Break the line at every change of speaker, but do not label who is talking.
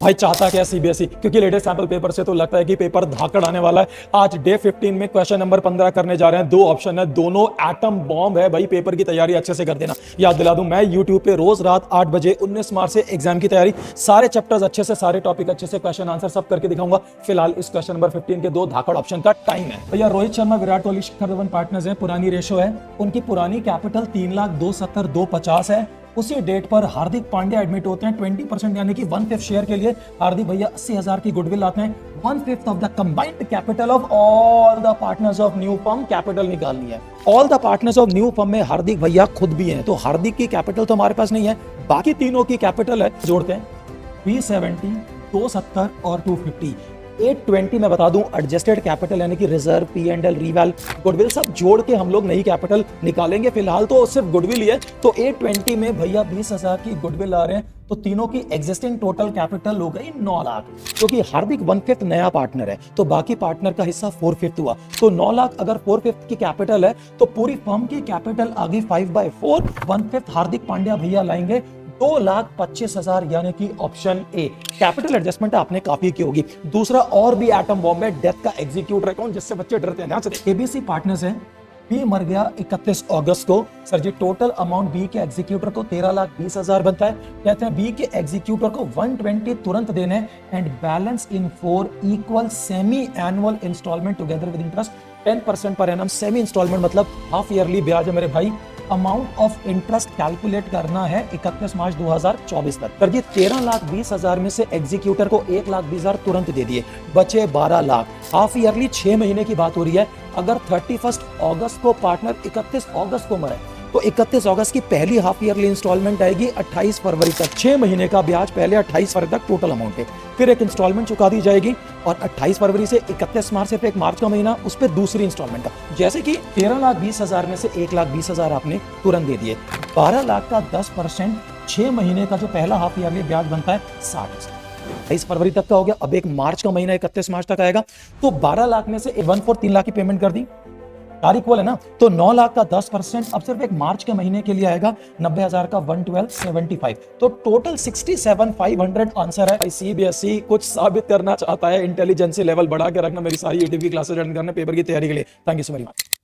भाई चाहता क्या सीबीएसई, क्योंकि लेटेस्ट सैंपल पेपर से तो लगता है कि पेपर धाकड़ आने वाला है। आज डे 15 में क्वेश्चन नंबर 15 करने जा रहे हैं। 2 ऑप्शन है, दोनों एटम बॉम्ब है भाई। पेपर की तैयारी अच्छे से कर देना। याद दिला दूं, मैं यूट्यूब पे रोज रात 8 बजे 19 मार्च से एग्जाम की तैयारी, सारे चैप्टर्स अच्छे से, सारे टॉपिक अच्छे से, क्वेश्चन आंसर सब करके दिखाऊंगा। फिलहाल इस क्वेश्चन नंबर 15 के 2 धाकड़ ऑप्शन का टाइम है। भैया रोहित शर्मा, विराट कोहली, शिखर धवन पार्टनर्स है। पुरानी रेशो है, उनकी पुरानी कैपिटल 3,02,70,250 है। उसी डेट पर हार्दिक पांड्या एडमिट होते हैं 20% यानी कि 1/5 शेयर के लिए। हार्दिक भैया 80,000 की गुडविल लाते हैं। 1/5 of the combined capital of all the partners of new firm capital निकालनी है। All the partners of new firm में हार्दिक भैया खुद भी हैं, तो हार्दिक की कैपिटल तो हमारे पास नहीं है, बाकी तीनों की कैपिटल है। जोड़ते हैं 370, 270 और 250। 820 में बता दूं एडजस्टेड कैपिटल यानी कि रिजर्व, P&L, रीवैल, गुडविल सब जोड़ के हम लोग नई कैपिटल निकालेंगे। फिलहाल तो सिर्फ गुडविल ही है, तो 820 में भैया 20,000 की गुडविल आ रहे हैं, तो तीनों की एग्जिस्टिंग टोटल कैपिटल हो गई 9 लाख। क्योंकि हार्दिक 1/5 नया पार्टनर है, तो बाकी पार्टनर का हिस्सा 4/5 हुआ, तो 9 लाख अगर 4/5 की कैपिटल है तो पूरी फर्म की कैपिटल आ गई 5/4। 1/5 हार्दिक पांड्या भैया लाएंगे 2,25,000 यानी कि ऑप्शन ए। कैपिटल एडजस्टमेंट आपने काफी की होगी। दूसरा और भी एटम बॉम्ब है, डेथ का एग्जीक्यूटर कौन, जिससे बच्चे डरते हैं। ध्यान से देखिए, एबीसी पार्टनर्स है, बी मर गया 31 अगस्त को। सर जी टोटल अमाउंट बी के एग्जीक्यूटर को 13,20,000 बनता है। कहते हैं बी के एग्जीक्यूटर को 120 तुरंत देने and balance in 4 equal semi annual instalment together with interest 10% per annum. Semi instalment मतलब हाफ ईयरली ब्याज है मेरे भाई। अमाउंट ऑफ इंटरेस्ट कैलकुलेट करना है 31 मार्च 2024 तक। सर जी 13,20,000 में से एग्जीक्यूटर को 1,20,000 तुरंत दे दिए, बचे 12 लाख। हाफ ईयरली 6 महीने की बात हो रही है। अगर 31 अगस्त को पार्टनर 31 अगस्त को मरे तो 31 अगस्त की पहली हाफ ईयरली इंस्टॉलमेंट आएगी 28 फरवरी तक। 6 महीने का ब्याज पहले 28 फरवरी तक टोटल अमाउंट है, फिर एक इंस्टॉलमेंट चुका दी जाएगी और 28 फरवरी से 31 मार्च से 1 मार्च का महीना, उस पर दूसरी इंस्टॉलमेंट का। जैसे कि 13,20,000 में से 1,20,000 आपने तुरंत दे दिए। 12 लाख का 10% 6 महीने का जो पहला हाफ ईयरली ब्याज बनता है 60। 28 फरवरी तक का हो गया, अब एक मार्च का महीना 31 मार्च तक आएगा, तो 12 लाख में से 1/4 3 लाख की पेमेंट कर दी, तारीख इक्वल है ना, तो 9 लाख का 10% अब सिर्फ एक मार्च के महीने के लिए आएगा 90,000 का 112,75, तो टोटल 67,500 आंसर है। सीबीएसई कुछ साबित करना चाहता है, इंटेलिजेंसी लेवल बढ़ा के रखना। मेरी सारी यूट्यूब की क्लासेस अटेंड करना पेपर की तैयारी के लिए। Thank you so very much.